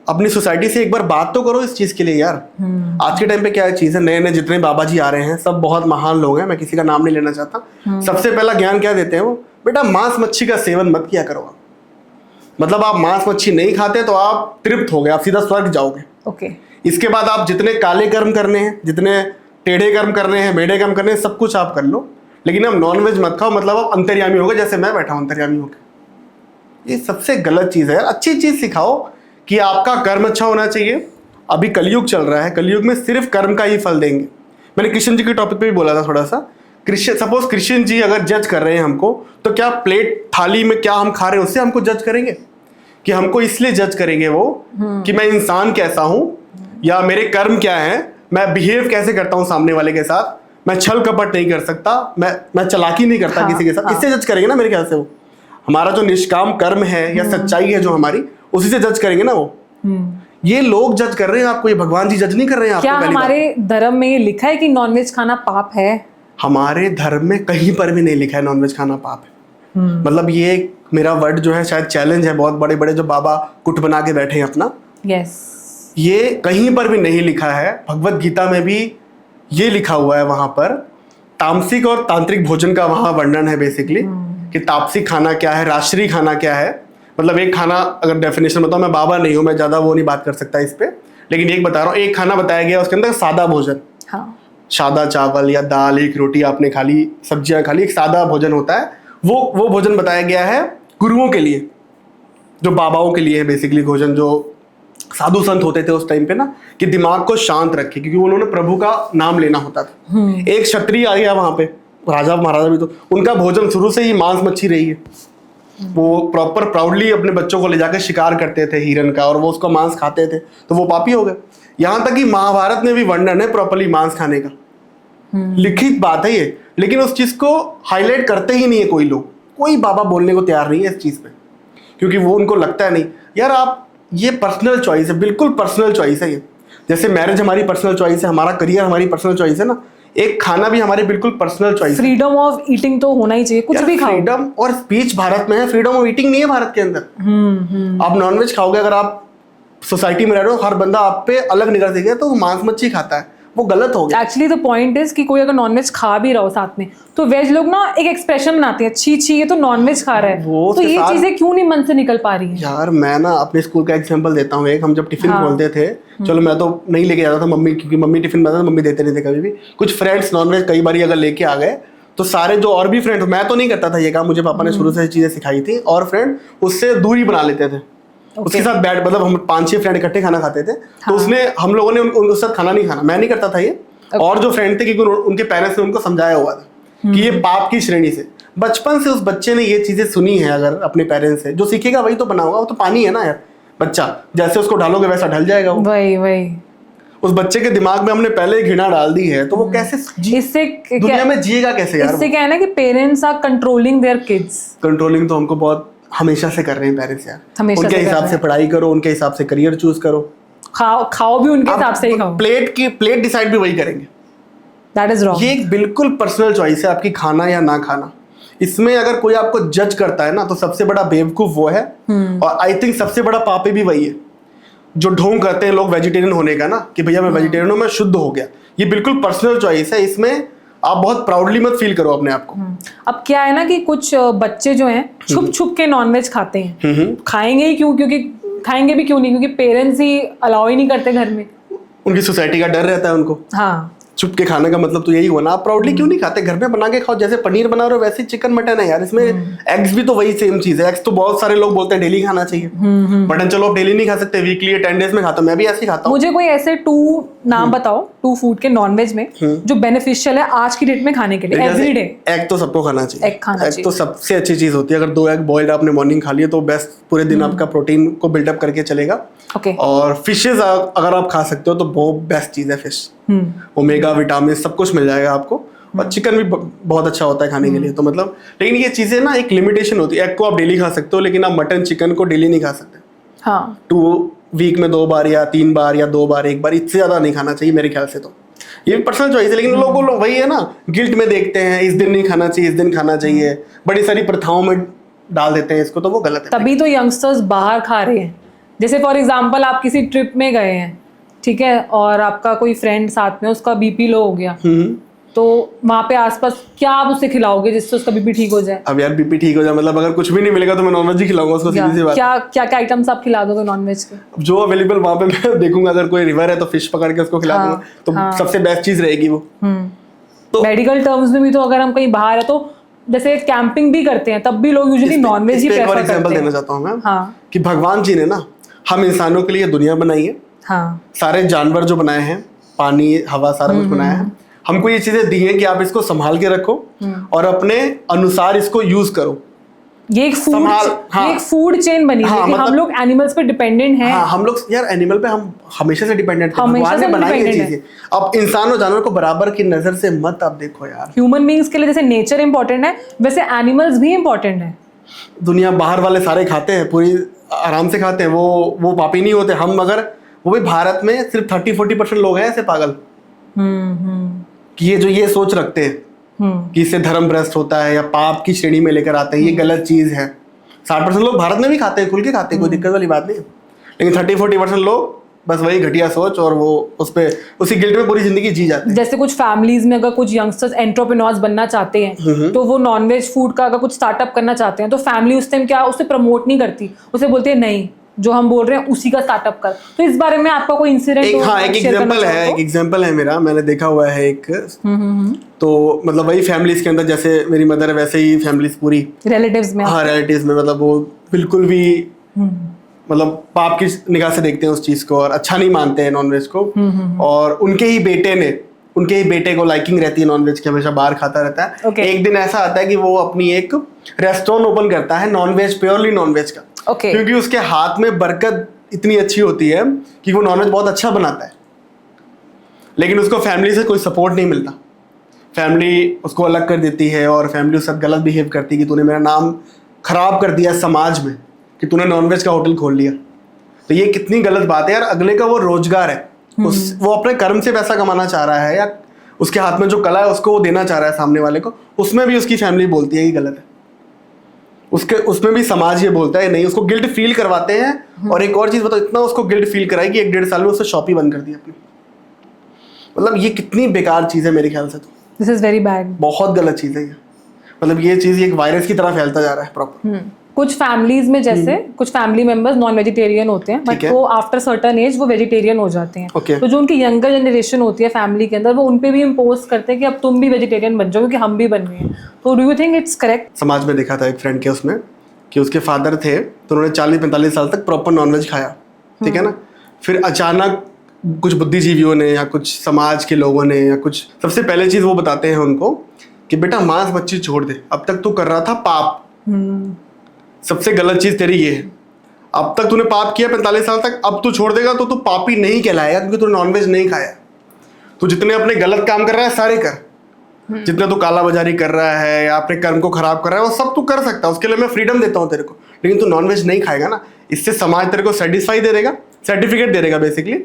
अपनी सोसाइटी से एक बार बात तो करो इस चीज के लिए यार। आज के टाइम पे क्या चीज है, नए नए जितने बाबा जी आ रहे हैं सब बहुत महान लोग हैं, मैं किसी का नाम नहीं लेना चाहता। सबसे पहला ज्ञान क्या देते हैं वो, बेटा मांस मच्छी का सेवन मत किया करो आप। मतलब आप मांस मच्छी नहीं खाते तो आप तृप्त हो गए, आप सीधा स्वर्ग जाओगे। ओके। इसके बाद आप जितने काले कर्म करने हैं, जितने टेढ़े कर्म करने हैं, मेढ़े कर्म करने हैं, सब कुछ आप कर लो, लेकिन आप नॉनवेज मत खाओ। मतलब आप अंतर्यामी हो गए, जैसे मैं बैठा हूं अंतर्यामी हो गए। ये सबसे गलत चीज है यार। अच्छी चीज सिखाओ कि आपका कर्म अच्छा होना चाहिए। अभी कलयुग चल रहा है, कलयुग में सिर्फ कर्म का ही फल देंगे। मैंने कृष्ण जी के टॉपिक पे भी बोला था थोड़ा सा। सपोज कृष्ण जी अगर जज कर रहे हैं हमको, तो क्या प्लेट थाली में क्या हम खा रहे हैं उससे हमको जज करेंगे? कि हमको इसलिए जज करेंगे वो कि मैं इंसान कैसा हूं या मेरे कर्म क्या है, मैं बिहेव कैसे करता हूं सामने वाले के साथ, मैं छल कपट नहीं कर सकता, मैं चालाकी नहीं करता किसी के साथ, इससे जज करेंगे ना मेरे ख्याल से। वो हमारा जो निष्काम कर्म है या सच्चाई है जो हमारी, उसी से जज करेंगे ना वो। ये लोग जज कर रहे हैं आपको, ये भगवान जी जज नहीं कर रहे हैं आपको। क्या हमारे धर्म में ये लिखा है कि नॉनवेज खाना पाप है? हमारे धर्म में कहीं पर भी नहीं लिखा है नॉनवेज खाना पाप है। मतलब ये मेरा वर्ड जो है शायद चैलेंज है, बहुत बड़े बड़े जो बाबा कुट बना के बैठे हैं अपना। यस, ये कहीं पर भी नहीं लिखा है। भगवत गीता में भी ये लिखा हुआ है, वहां पर तामसिक और तांत्रिक भोजन का वहां वर्णन है बेसिकली, कि तापसिक खाना क्या है, राष्ट्रीय खाना क्या है। मतलब एक खाना अगर डेफिनेशन बताऊं, मैं बाबा नहीं हूं, मैं ज्यादा वो नहीं बात कर सकता इस पे, लेकिन एक बता रहा हूँ, एक खाना बताया गया उसके अंदर सादा भोजन। हाँ, सादा चावल या दाल, एक रोटी आपने खा ली, सब्जियां खा ली, एक सादा भोजन होता है। वो भोजन बताया गया है गुरुओं के लिए, जो बाबाओं के लिए है बेसिकली भोजन, जो साधु संत होते थे उस टाइम पे ना, कि दिमाग को शांत रखे, क्योंकि उन्होंने प्रभु का नाम लेना होता था। एक क्षत्रिय आ गया वहां पे, राजा महाराजा भी, तो उनका भोजन शुरू से ही मांस मच्छी रही है। वो प्रॉपर प्राउडली अपने बच्चों को ले जाकर शिकार करते थे हिरन का, और वो उसका मांस खाते थे, तो वो पापी हो गए। यहाँ तक कि महाभारत में भी वर्णन है प्रॉपरली मांस खाने का, लिखित बात है ये, लेकिन उस चीज को हाईलाइट करते ही नहीं है कोई लोग। कोई बाबा बोलने को तैयार नहीं है इस चीज पे, क्योंकि वो उनको लगता है नहीं यार, आप ये पर्सनल चॉइस है, बिल्कुल पर्सनल चॉइस है ये। जैसे मैरिज हमारी पर्सनल चॉइस है, हमारा करियर हमारी पर्सनल चॉइस है ना, एक खाना भी हमारी बिल्कुल पर्सनल चॉइस है। फ्रीडम ऑफ ईटिंग तो होना ही चाहिए, कुछ भी खाओ। फ्रीडम और स्पीच भारत में है, फ्रीडम ऑफ ईटिंग नहीं है भारत के अंदर। आप नॉनवेज खाओगे, अगर आप सोसाइटी में रह रहे हो, हर बंदा आप पे अलग निगाह देखेगा तो मांस मच्छी खाता है, वो गलत हो गया। एक्चुअली द पॉइंट इज कि कोई अगर नॉनवेज खा भी रहा हो साथ में तो वेज लोग ना एक एक्सप्रेशन बनाते हैं, छी छी ये तो नॉनवेज खा रहा है, वो तो उसके ये साथ- चीजें क्यों नहीं मन से निकल पा रही है? यार मैं ना अपने स्कूल का एग्जांपल देता हूँ एक, हम जब टिफिन हाँ। खोलते थे, चलो मैं तो नहीं लेके जाता था मम्मी, क्योंकि मम्मी टिफिन बनाता था, मम्मी देते नहीं थे कभी भी। कुछ फ्रेंड्स नॉनवेज कई बार अगर लेके आ गए तो सारे जो और भी फ्रेंड, मैं तो नहीं करता था ये काम, मुझे पापा ने शुरू से चीजें सिखाई थी, और फ्रेंड उससे दूरी बना लेते थे। उसके साथ बैठ, मतलब हम 5-6 फ्रेंड इकट्ठे खाना खाते थे, तो उसने हम लोगों ने उनके साथ खाना नहीं खाना, मैं नहीं करता था ये, और जो फ्रेंड थे, क्योंकि उनके पेरेंट्स ने उनको समझाया हुआ था कि ये पाप की श्रेणी से। बचपन से उस बच्चे ने ये चीजें सुनी है, अगर अपने पेरेंट्स से जो सीखेगा वही तो बना होगा। वो तो पानी है ना यार, बच्चा जैसे उसको डालोगे वैसा ढल जाएगा वो। वही उस बच्चे के दिमाग में हमने पहले ही घृणा डाल दी है, तो वो कैसे इससे दुनिया में जिएगा कैसे यार? इससे क्या है ना कि parents are controlling their kids. Controlling तो हमको बहुत हमेशा से कर रहे हैं पेरेंट्स यार। हमेशा उनके से कर हिसाब रहे से पढ़ाई करो, उनके हिसाब से करियर चूज करो, खाओ भी उनके हिसाब से ही खाओ। प्लेट डिसाइड भी वही करेंगे। That is wrong. ये एक बिल्कुल पर्सनल चॉइस है आपकी, खाना या ना खाना। इसमें अगर कोई आपको जज करता है ना, तो सबसे बड़ा बेवकूफ वो है, और आई थिंक सबसे बड़ा पापी भी वही है जो ढोंग करते हैं लोग वेजिटेरियन होने का ना, कि भैया मैं वेजिटेरियन हूं, मैं शुद्ध हो गया। ये बिल्कुल पर्सनल चॉइस है, इसमें आप बहुत प्राउडली मत फील करो अपने आप को। अब क्या है ना कि कुछ बच्चे जो हैं छुप छुप के नॉनवेज खाते हैं। खाएंगे ही क्यों? क्योंकि खाएंगे भी क्यों नहीं, क्योंकि पेरेंट्स ही अलाउ ही नहीं करते घर में। उनकी सोसाइटी का डर रहता है उनको। हाँ, छुप के खाने का मतलब तो यही हुआ ना। आप प्राउडली क्यों नहीं खाते? घर में बना के खाओ, जैसे पनीर बना रहे हो वैसे चिकन मटन है यार। इसमें एग्स भी तो वही सेम चीज है। एग्स तो बहुत सारे लोग बोलते हैं डेली खाना चाहिए। मटन चलो आप डेली नहीं खा सकते, वीकली या 10 डेज में खाता हूं, मैं भी ऐसे ही खाता हूँ। मुझे कोई ऐसे 2 नाम बताओ, 2 फूड के नॉनवेज में जो बेनिफिशियल है आज की डेट में खाने के लिए एवरी डे। एग तो सबको खाना चाहिए। एग खाना एग तो सबसे अच्छी चीज होती है। अगर 2 एग बॉइल्ड आपने मॉर्निंग खा लिए तो बेस्ट, पूरे दिन आपका प्रोटीन को बिल्डअप करके चलेगा। ओके। और फिशेज अगर आप खा सकते हो तो बहुत बेस्ट चीज है फिश। ओमेगा, विटामिन सब कुछ मिल जाएगा आपको। और चिकन भी बहुत अच्छा होता है खाने के लिए। तो मतलब, लेकिन ये चीजें ना एक लिमिटेशन होती है। एग को आप डेली खा सकते हो, लेकिन आप मटन चिकन को डेली नहीं खा सकते। हाँ, 2 वीक में 2 बार या 3 बार या 2 बार, 1 बार, इससे ज्यादा नहीं खाना चाहिए मेरे ख्याल से। तो ये पर्सनल चॉइस है, लेकिन लोगों को वही है ना, गिल्ट में देखते हैं, इस दिन नहीं खाना चाहिए, इस दिन खाना चाहिए, बड़ी सारी प्रथाओं में डाल देते हैं इसको, तो वो गलत है। तभी तो यंगस्टर्स बाहर खा रहे हैं। जैसे फॉर एग्जांपल आप किसी ट्रिप में गए हैं, ठीक है, और आपका कोई फ्रेंड साथ में, उसका बीपी लो हो गया, तो वहाँ पे आसपास क्या आप उसे खिलाओगे जिससे उसका बीपी ठीक हो जाए? अब यार बीपी ठीक हो जाए मतलब, अगर कुछ भी नहीं मिलेगा तो मैं नॉनवेज ही खिलाऊंगा उसको, सीधी सी बात। क्या आइटम्स आप खिला दोगे नॉनवेज के? जो अवेलेबल वहाँ पे मैं देखूंगा। अगर कोई रिवर है तो फिश पकड़ के उसको खिला दूंगा, तो सबसे बेस्ट चीज रहेगी वो। तो मेडिकल टर्म्स में भी तो अगर हम कहीं बाहर है, तो जैसे कैंपिंग भी करते हैं, तब भी लोग यूजुअली नॉनवेज ही एक और प्रेफर एग्जांपल करते देना हैं। चाहता हूँ मैं, हाँ, कि भगवान जी ने ना हम इंसानों के लिए दुनिया बनाई है। हाँ, सारे जानवर जो बनाए हैं, पानी, हवा, सारा कुछ बनाया है। हमको ये चीजें दी हैं कि आप इसको संभाल के रखो और अपने अनुसार इसको यूज करो। ये एक फूड हाँ। ये एक फूड चेन बनी है हाँ, कि हम मतलब- लोग एनिमल्स पे डिपेंडेंट हैं। हाँ, हम लोग यार एनिमल पे हम हमेशा से डिपेंडेंट थे। हमेशा भगवान ने से बनाई ये dependent चीजें। अब इंसान और जानवर को बराबर की नजर से मत आप देखो यार। ह्यूमन बींग्स के लिए जैसे नेचर इंपॉर्टेंट है, वैसे एनिमल्स भी इंपॉर्टेंट है। दुनिया बाहर वाले सारे खाते हैं, पूरी आराम से खाते हैं, वो पापी नहीं होते। हम अगर, वो भी भारत में सिर्फ 30-40% लोग हैं ऐसे पागल कि ये सोच रखते हैं कि इससे धर्म भ्रष्ट होता है या पाप की श्रेणी में लेकर आते हैं, ये गलत चीज है। 60% लोग भारत में भी खाते हैं, खुल के खाते हैं, कोई दिक्कत वाली बात नहीं है। लेकिन 30-40% लोग बस वही घटिया सोच, और वो उसी गिल्ट में पूरी जिंदगी जी जाते हैं। जैसे कुछ फैमिलीज में अगर कुछ यंगस्टर्स एंटरप्रेन्योर्स बनना चाहते हैं, तो वो नॉनवेज फूड का अगर कुछ स्टार्टअप करना चाहते हैं, तो फैमिली उस टाइम क्या उसे प्रमोट नहीं करती, उसे बोलते हैं नहीं, जो हम बोल रहे हैं उसी का स्टार्टअप कर। तो इस बारे में आपका कोई इंसिडेंट? एक एग्जांपल है मेरा, मैंने देखा हुआ है एक। तो मतलब वही फैमिलीज के अंदर, जैसे मेरी मदर है वैसे ही फैमिलीज पूरी रिलेटिव्स में। हाँ, रिलेटिव्स में, मतलब वो बिल्कुल भी मतलब पाप की निगाह से देखते हैं उस चीज को, और अच्छा नहीं मानते हैं नॉनवेज को। और उनके ही बेटे को लाइकिंग रहती है नॉनवेज की, हमेशा बाहर खाता रहता है। Okay. एक दिन ऐसा आता है कि वो अपनी एक रेस्टोरेंट ओपन करता है नॉनवेज, प्योरली नॉनवेज का। Okay. क्योंकि उसके हाथ में बरकत इतनी अच्छी होती है कि वो नॉनवेज बहुत अच्छा बनाता है। लेकिन उसको फैमिली से कोई सपोर्ट नहीं मिलता, फैमिली उसको अलग कर देती है, और फैमिली उसके साथ गलत बिहेव करती है कि तूने मेरा नाम खराब कर दिया समाज में, कि तूने नॉनवेज का होटल खोल लिया। तो ये कितनी गलत बात है यार। अगले का वो रोजगार है, वो अपने कर्म से पैसा कमाना चाह रहा है, या उसके हाथ में जो कला है उसको वो देना चाह रहा है सामने वाले को, उसमें भी उसकी फैमिली बोलती है कि गलत है। उसमें भी समाज ये बोलता है नहीं, उसको गिल्ट फील करवाते हैं। और एक और चीज बताओ, इतना उसको गिल्ट फील कराई कि 1-1.5 साल में उसने शॉप ही बंद कर दी अपनी। मतलब ये कितनी बेकार चीज़ है मेरे ख्याल से, तो दिस इज वेरी बैड। बहुत गलत चीज़ है ये। मतलब ये चीज़ एक वायरस की तरह फैलता जा रहा है प्रॉपर। कुछ फैमिलीज में जैसे कुछ फैमिली मेंबर्स नॉन वेजिटेरियन होते हैं, बट ठीक है। वो आफ्टर सर्टन एज वो वेजिटेरियन हो जाते हैं। Okay. तो जो उनकी यंगर जनरेशन होती है फैमिली के अंदर, वो उन पे भी इम्पोज करते हैं कि अब तुम भी वेजिटेरियन बन जाओ क्योंकि हम भी बन गए हैं। तो do you think it's correct? समाज में देखा था एक फ्रेंड के उसमें कि उसके फादर थे तो उन्होंने 40-45 साल तक प्रॉपर नॉनवेज खाया, ठीक है ना। फिर अचानक कुछ बुद्धिजीवियों ने या कुछ समाज के लोगों ने या कुछ, सबसे पहले चीज़ वो बताते हैं उनको कि बेटा मांस मच्छी छोड़ दे, अब तक तू कर रहा था पाप। सबसे गलत चीज़ तेरी ये है, अब तक तूने पाप किया 45 साल तक, अब तू छोड़ देगा तो तू पापी नहीं कहलाएगा क्योंकि तूने नॉनवेज नहीं खाया। तू जितने अपने गलत काम कर रहा है सारे कर, जितना तू काला बाजारी कर रहा है या अपने कर्म को खराब कर रहा है वो सब तू कर सकता है, उसके लिए मैं फ्रीडम देता हूँ तेरे को। लेकिन तू नॉनवेज नहीं खाएगा ना, इससे समाज तेरे को सर्टिफिकेट दे देगा बेसिकली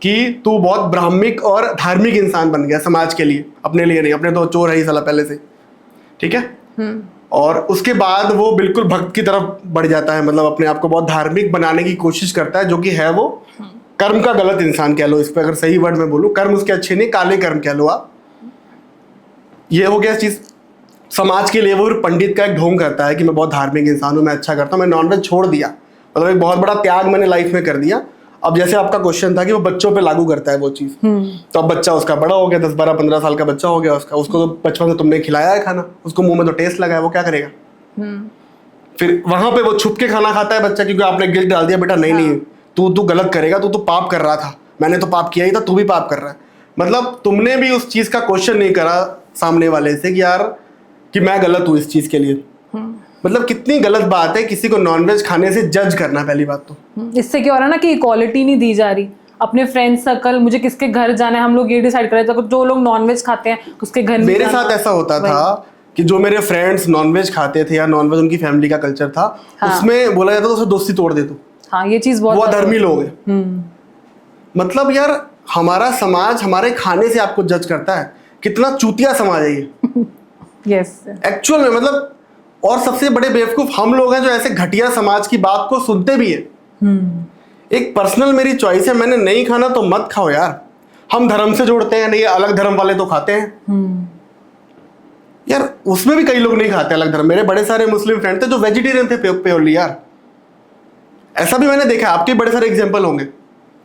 कि तू बहुत ब्राह्मिक और धार्मिक इंसान बन गया समाज के लिए, अपने लिए नहीं। अपने तो चोर है ही साला पहले से, ठीक है। और उसके बाद वो बिल्कुल भक्त की तरफ बढ़ जाता है, मतलब अपने आप को बहुत धार्मिक बनाने की कोशिश करता है, जो कि है वो कर्म का गलत इंसान कह लो, इस पर अगर सही वर्ड में बोलूँ। कर्म उसके अच्छे नहीं, काले कर्म कह लो आप। ये हो गया चीज़। समाज के लिए वो पंडित का एक ढोंग करता है कि मैं बहुत धार्मिक इंसान हूँ, मैं अच्छा करता हूँ, मैं नॉनवेज छोड़ दिया, मतलब एक बहुत बड़ा त्याग मैंने लाइफ में कर दिया। अब जैसे आपका क्वेश्चन था कि वो बच्चों पे लागू करता है वो चीज़, तो अब बच्चा उसका बड़ा हो गया, 10-12-15 साल का बच्चा हो गया उसको तो बचपन से तुमने खिलाया है खाना, उसको मुंह में तो टेस्ट लगा है, वो क्या करेगा। फिर वहां पे वो छुप के खाना खाता है बच्चा, क्योंकि आपने गिल्ट डाल दिया बेटा नहीं तू गलत करेगा, तू पाप कर रहा था, मैंने तो पाप किया ही था, तू भी पाप कर रहा है। मतलब तुमने भी उस चीज का क्वेश्चन नहीं करा सामने वाले से कि यार कि मैं गलत हूँ इस चीज के लिए। मतलब कितनी गलत बात है किसी को नॉनवेज खाने से जज करना। पहली बात तो इससे क्या हो रहा है ना कि इक्वालिटी नहीं दी जा रही। अपने फ्रेंड सर्कल, मुझे किसके घर जाना है, हम लोग ये डिसाइड कर रहे थे, जो लोग नॉनवेज खाते हैं उसके घर मेरे साथ ऐसा होता था कि जो मेरे फ्रेंड्स नॉनवेज खाते थे या नॉनवेज उनकी फैमिली का कल्चर था, उसमें बोला जाता था उससे दोस्ती तोड़ दे तू। हाँ, ये चीज बहुत, वो अधर्मी लोग हैं। मतलब यार हमारा समाज हमारे खाने से आपको जज करता है, कितना चूतिया समाज है ये। यस एक्चुअल में मतलब, और सबसे बड़े बेवकूफ हम लोग हैं जो ऐसे घटिया समाज की बात को सुनते भी हैं। एक पर्सनल मेरी चॉइस है, मैंने नहीं खाना तो मत खाओ यार। हम धर्म से जोड़ते हैं, नहीं अलग धर्म वाले तो खाते हैं यार, उसमें भी कई लोग नहीं खाते अलग धर्म। मेरे बड़े सारे मुस्लिम फ्रेंड थे जो वेजिटेरियन थे प्योरली यार, ऐसा भी मैंने देखा। आपके बड़े सारे एग्जांपल होंगे।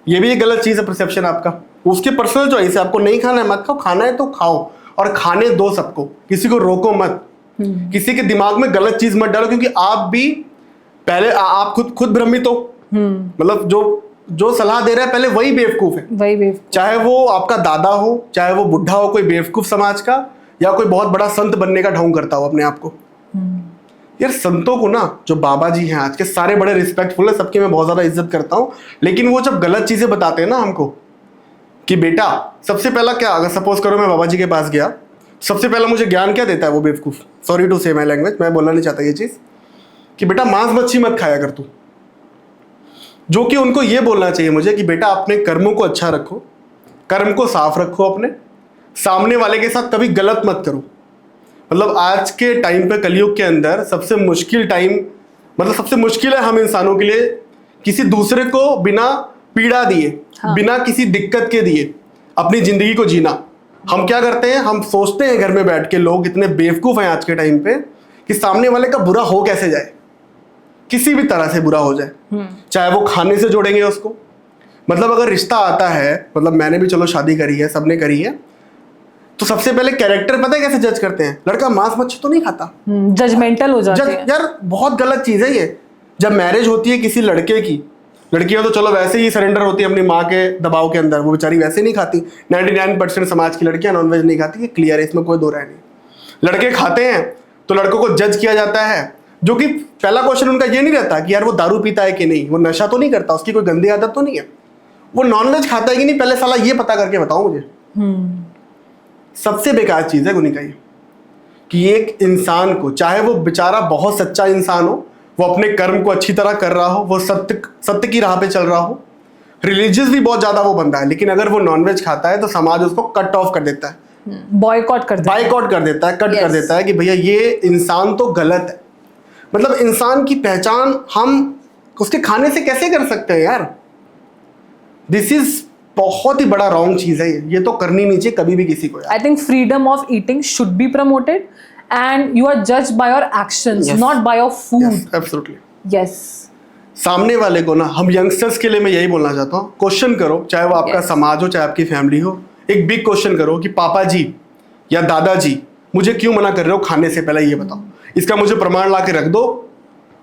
ये भी एक गलत चीज है, परसेप्शन आपका। उसके पर्सनल चॉइस है, आपको नहीं खाना है मत खाओ, खाना है तो खाओ और खाने दो सबको, किसी को रोको मत, किसी के दिमाग में गलत चीज मत डालो, क्योंकि आप भी पहले आप खुद भ्रमित हो। मतलब जो सलाह दे रहा है पहले वही बेवकूफ है, चाहे वो आपका दादा हो, चाहे वो बुढ़ा हो, कोई बेवकूफ समाज का, या कोई बहुत बड़ा संत बनने का ढोंग करता हो अपने आप को। यार संतों को ना, जो बाबा जी हैं आज के, सारे बड़े रिस्पेक्टफुल है, सबकी मैं बहुत ज्यादा इज्जत करता हूँ, लेकिन वो जब गलत चीजें बताते हैं ना हमको कि बेटा, सबसे पहला क्या, अगर सपोज करो मैं बाबा जी के पास गया, सबसे पहला मुझे ज्ञान क्या देता है वो बेवकूफ, सॉरी टू से माय लैंग्वेज, मैं बोलना नहीं चाहता ये चीज, कि बेटा मांस मच्छी मत खाया कर तू। जो कि उनको ये बोलना चाहिए मुझे कि बेटा अपने कर्मों को अच्छा रखो, कर्म को साफ रखो, अपने सामने वाले के साथ कभी गलत मत करो। मतलब आज के टाइम पे, कलयुग के अंदर सबसे मुश्किल टाइम, मतलब सबसे मुश्किल है हम इंसानों के लिए किसी दूसरे को बिना पीड़ा दिए, बिना किसी दिक्कत के दिए अपनी जिंदगी को जीना। हम क्या करते हैं, हम सोचते हैं घर में बैठ के, लोग इतने बेवकूफ हैं आज के टाइम पे कि सामने वाले का बुरा हो कैसे जाए, किसी भी तरह से बुरा हो जाए, चाहे वो खाने से जोड़ेंगे उसको। मतलब अगर रिश्ता आता है, मतलब मैंने भी चलो शादी करी है, सबने करी है, तो सबसे पहले कैरेक्टर पता है कैसे जज करते हैं, लड़का मांस मच्छी तो नहीं खाता, जजमेंटल हो जाते हैं। यार बहुत गलत चीज है ये। जब मैरिज होती है किसी लड़के की, लड़कियां तो चलो वैसे ही सरेंडर होती है अपनी माँ के दबाव के अंदर, वो बेचारी वैसे नहीं खाती। 99% समाज की लड़कियां नॉनवेज नहीं खाती, ये क्लियर है, इसमें कोई दो राय नहीं। लड़के खाते हैं तो लड़कों को जज किया जाता है, जो कि पहला क्वेश्चन उनका ये नहीं रहता कि यार वो दारू पीता है कि नहीं, वो नशा तो नहीं करता, उसकी कोई गंदी आदत तो नहीं है, वो नॉनवेज खाता है कि नहीं, पहले साला ये पता करके बताओ मुझे। सबसे बेकार चीज है गुनिका ये, कि एक इंसान को, चाहे वो बेचारा बहुत सच्चा इंसान हो, वो अपने कर्म को अच्छी तरह कर रहा हो, वो सत्य की राह पे चल रहा हो, रिलीजियस भी बहुत ज्यादा वो बंदा है, लेकिन अगर वो नॉनवेज खाता है तो समाज उसको कट ऑफ कर देता है, बॉयकॉट कर देता है, कट कर देता है कि भैया ये इंसान तो गलत है। मतलब इंसान की पहचान हम उसके खाने से कैसे कर सकते हैं यार। दिस इज बहुत ही बड़ा रॉन्ग चीज है ये तो करनी नहीं चाहिए कभी भी किसी को यार। I think freedom of eating should be promoted, and you are judged by your actions, Yes. not by your food. Absolutely. Yes. सामने वाले को ना, हम यंगस्टर्स के लिए मैं यही बोलना चाहता हूँ, क्वेश्चन करो, चाहे वो आपका Yes. समाज हो चाहे आपकी फैमिली हो। एक बिग क्वेश्चन करो कि पापा जी या दादाजी मुझे क्यों मना कर रहे हो खाने से, पहले ये बताओ, इसका मुझे प्रमाण ला के रख दो।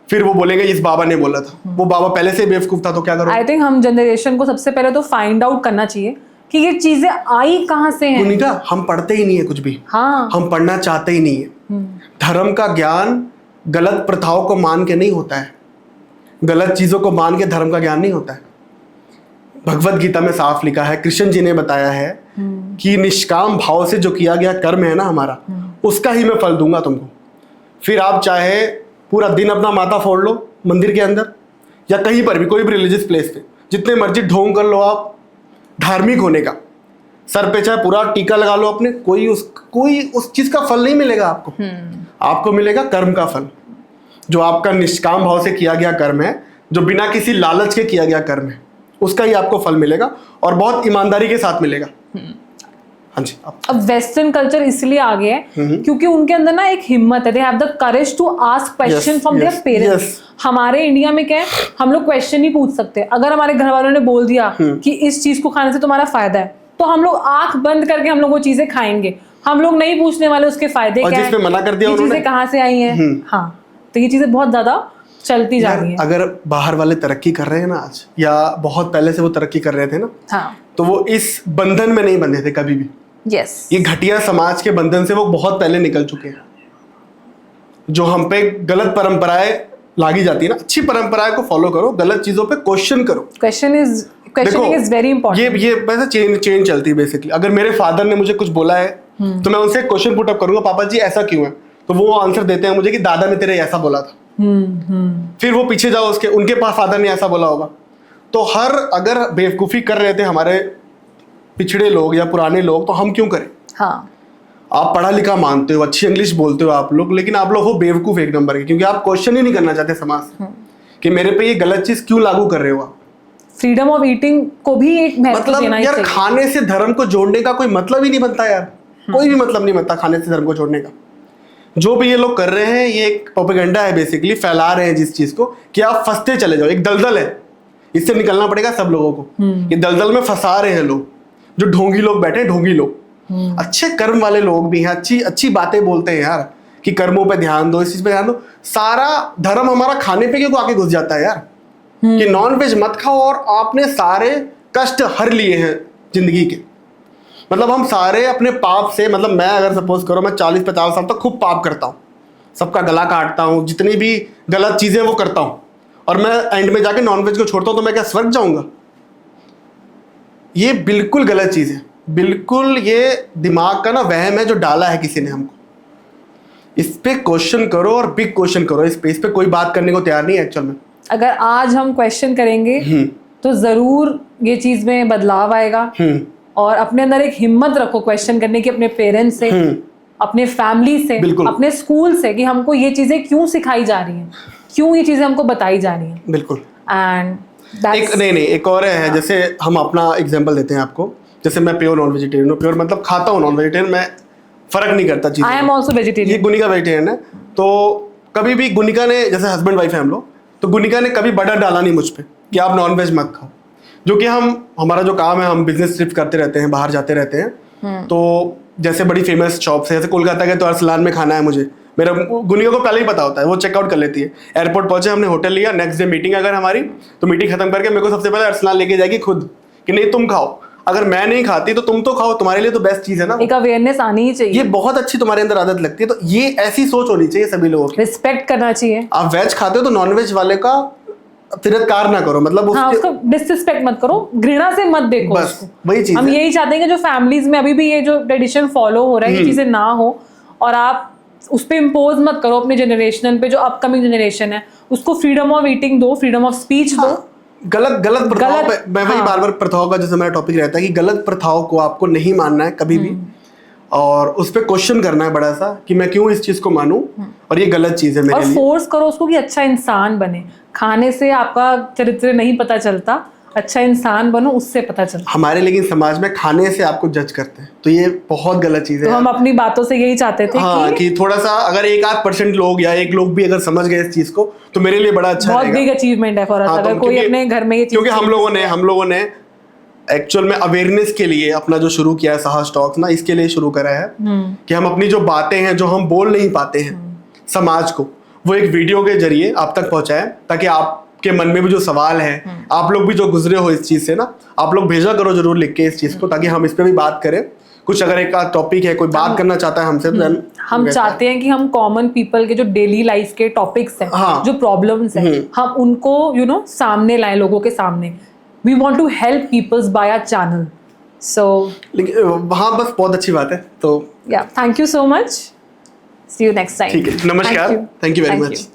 फिर वो बोलेंगे इस बाबा ने बोला था, वो बाबा पहले से बेवकूफ था तो क्या करो। I think हम जनरेशन को सबसे पहले तो फाइंड आउट करना चाहिए कि ये चीजें आई कहाँ से हैं। सुनीता, हम पढ़ते ही नहीं है कुछ भी, हाँ। हम पढ़ना चाहते ही नहीं है। धर्म का ज्ञान गलत प्रथाओं को मान के नहीं होता है, गलत चीजों को मान के धर्म का ज्ञान नहीं होता है। भगवत गीता में साफ लिखा है, कृष्ण जी ने बताया है कि निष्काम भाव से जो किया गया कर्म है ना हमारा, उसका ही मैं फल दूंगा तुमको। फिर आप चाहे पूरा दिन अपना माथा फोड़ लो मंदिर के अंदर या कहीं पर भी, कोई भी रिलीजियस प्लेस पे, जितने मर्जी ढोंग कर लो आप धार्मिक होने का, सर पे चाहे पूरा टीका लगा लो अपने, कोई उस चीज का फल नहीं मिलेगा आपको। आपको मिलेगा कर्म का फल, जो आपका निष्काम भाव से किया गया कर्म है, जो बिना किसी लालच के किया गया कर्म है, उसका ही आपको फल मिलेगा और बहुत ईमानदारी के साथ मिलेगा। हाँ जी। अब वेस्टर्न कल्चर इसलिए आ गया है क्योंकि उनके अंदर ना एक हिम्मत है, they have the courage to ask question from their parents. हमारे इंडिया में क्या है, हम लोग क्वेश्चन नहीं पूछ सकते। अगर हमारे घर वालों ने बोल दिया कि इस चीज को खाने से तुम्हारा फायदा है, तो हम लोग आंख बंद करके हम लोग वो चीजें खाएंगे। हम लोग नहीं पूछने वाले उसके फायदे क्या है, मना कर दिया ये चीजें कहाँ से आई हैं। हाँ, तो ये चीजें बहुत ज्यादा चलती जा रही है। अगर बाहर वाले तरक्की कर रहे हैं ना आज, या बहुत पहले से वो तरक्की कर रहे थे ना, हाँ, तो वो इस बंधन में नहीं बंधे थे कभी भी। यस, ये घटिया समाज के बंधन से वो बहुत पहले निकल चुके हैं। जो हम पे गलत परंपराएं लागी जाती है ना, अच्छी परंपराएं को फॉलो करो, गलत चीजों पे क्वेश्चन करो। Questioning is very important. ये वैसे चेन चलती है बेसिकली। अगर मेरे फादर ने मुझे कुछ बोला है तो मैं उनसे क्वेश्चन पुट अप करूंगा, पापा जी ऐसा क्यों है, तो वो आंसर देते हैं मुझे कि दादा ने तेरे ऐसा बोला था। फिर वो पीछे जाओ उसके, उनके पास फादर ने ऐसा बोला होगा। तो हर अगर बेवकूफी कर रहे थे हमारे पिछड़े लोग या पुराने लोग, तो हम क्यों करें। हाँ, आप पढ़ा लिखा मानते हो, अच्छी इंग्लिश बोलते हो आप लोग, लेकिन आप लोग हो बेवकूफ एक नंबर के, क्योंकि आप क्वेश्चन ही नहीं करना चाहते समाज से कि मेरे पे ये गलत चीज क्यों लागू कर रहे हो आप। फ्रीडम ऑफ ईटिंग को भी एक महत्व देना ही यार चाहिए। खाने से धर्म को जोड़ने का कोई मतलब ही नहीं बनता यार, कोई भी मतलब नहीं बनता खाने से धर्म को जोड़ने का। जो भी ये लोग कर रहे हैं, ये एक प्रोपेगेंडा है बेसिकली, फैला रहे हैं जिस चीज को कि आप फंसते चले जाओ। एक दलदल है, इससे निकलना पड़ेगा सब लोगों को। ये दलदल में फंसा रहे हैं लोग, जो ढोंगी लोग बैठे हैं, ढोंगी लोग। अच्छे कर्म वाले लोग भी हैं, अच्छी अच्छी बातें बोलते हैं यार कि कर्मों पे ध्यान दो, इस चीज पे ध्यान दो। सारा धर्म हमारा खाने पे क्यों आके घुस जाता है यार, कि नॉन वेज मत खाओ, और आपने सारे कष्ट हर लिए हैं जिंदगी के। मतलब हम सारे अपने पाप से, मतलब मैं अगर सपोज करो मैं 40-50 साल तक खूब पाप करता हूँ, सबका गला काटता हूँ, जितनी भी गलत चीजें वो करता हूँ, और मैं एंड में जाके नॉनवेज को छोड़ता हूँ, तो मैं क्या स्वर्ग जाऊंगा। ये बिल्कुल गलत चीज है, बिल्कुल ये दिमाग का ना वहम है जो डाला है किसी ने हमको। इस पे क्वेश्चन करो और बिग क्वेश्चन करो। इस पे कोई बात करने को तैयार नहीं है एक्चुअल में। अगर आज हम क्वेश्चन करेंगे तो जरूर ये चीज में बदलाव आएगा। और अपने अंदर एक हिम्मत रखो क्वेश्चन करने की, अपने पेरेंट्स से, अपने फैमिली से, अपने स्कूल से, कि हमको ये चीजें क्यों सिखाई जा रही हैं, क्यों ये चीजें हमको बताई जा रही हैं। बिल्कुल। एंड एक और है, जैसे हम अपना एग्जांपल देते हैं आपको। जैसे मैं प्योर नॉन वेजिटेरियन हूँ, प्योर मतलब खाता हूँ नॉन वेजिटेरियन, मैं फर्क नहीं करता चीज़। I am also vegetarian. ये गुनिका वेजिटेरियन है, तो कभी भी गुनिका ने, जैसे हस्बैंड वाइफ है हम लोग, तो गुनिका ने कभी बटर डाला नहीं मुझ पे कि आप नॉन वेज मत खाओ। जो कि हमारा जो काम है, हम बिजनेस ट्रिप करते रहते हैं, बाहर जाते रहते हैं। तो जैसे बड़ी फेमस शॉप्स है, जैसे कोलकाता के तो अरसलान में खाना है मुझे, मेरा गुनिया को पहले ही पता होता है, वो चेकआउट कर लेती है। एयरपोर्ट पहुंचे, हमने होटल लिया, नेक्स्ट डे मीटिंग अगर हमारी, तो मीटिंग खत्म करके मेरे को सबसे पहले अरसलान लेके जाएगी खुद, कि नहीं तुम खाओ, अगर मैं नहीं खाती तो तुम तो खाओ, तुम्हारे लिए तो बेस्ट चीज है ना। एक अवेयरनेस आनी ही चाहिए। ये बहुत अच्छी तुम्हारे अंदर आदत लगती है, तो ये ऐसी सोच होनी चाहिए सभी लोगों की। रिस्पेक्ट करना चाहिए। आप वेज खाते हो तो नॉन वेज वाले का तिरस्कार ना करो, मतलब उसको डिसरिस्पेक्ट मत करो, घृणा से मत देखो। बस वही चीज हम यही चाहते हैं कि जो फैमिलीज में अभी भी ये जो ट्रेडिशन फॉलो हो रहा है, ये चीजें ना हो, और आप उस पर इम्पोज मत करो अपने जनरेशन पे। जो अपकमिंग जनरेशन है उसको फ्रीडम ऑफ ईटिंग दो, फ्रीडम ऑफ स्पीच दो। गलत प्रथाओं पे, मैं वही बार बार प्रथाओं का, जैसे मेरा टॉपिक रहता है कि गलत प्रथाओं को आपको नहीं मानना है कभी भी, और उस पर क्वेश्चन करना है बड़ा सा कि मैं क्यों इस चीज को मानूं, और ये गलत चीज है मेरे लिए। और फोर्स करो उसको कि अच्छा इंसान बने। खाने से आपका चरित्र नहीं पता चलता, अच्छा इंसान बनो, उससे पता चलता है। हमारे लेकिन समाज में खाने से आपको जज करते हैं, तो ये बहुत गलत चीज है। तो हम अपनी बातों से यही चाहते थे हाँ, कि कि थोड़ा सा अगर 1-8% लोग या एक लोग भी अगर समझ गए इस चीज को तो मेरे लिए बड़ा अच्छा बहुत रहेगा। बिग अचीवमेंट है फॉर अस हाँ, तो अगर कोई क्योंकि- अपने घर में ये चीज, क्योंकि हम लोगों ने एक्चुअल में अवेयरनेस के लिए अपना जो शुरू किया है साहस टॉक्स ना, इसके लिए शुरू करा है कि हम अपनी जो बातें हैं जो हम बोल नहीं पाते हैं समाज को, वो एक वीडियो के जरिए आप तक पहुंचाएं, ताकि आपके मन में भी जो सवाल है, आप लोग भी जो गुजरे हो इस चीज से ना, आप लोग भेजा करो जरूर लिख के इस चीज को, ताकि हम इस पे भी बात करें। कुछ अगर एक टॉपिक है, कोई बात करना चाहता है हमसे, तो then हम चाहते हैं कि हम कॉमन पीपल के जो डेली लाइफ के टॉपिक्स हैं, हाँ। जो प्रॉब्लम्स हैं, हम उनको सामने लाएं, लोगों के सामने। We want to help peoples by our channel. So लेकिन हाँ, बस बहुत अच्छी बात है। तो या thank you so much, see you next time. ठीक है, नमस्कार, थैंक यू वेरी मच।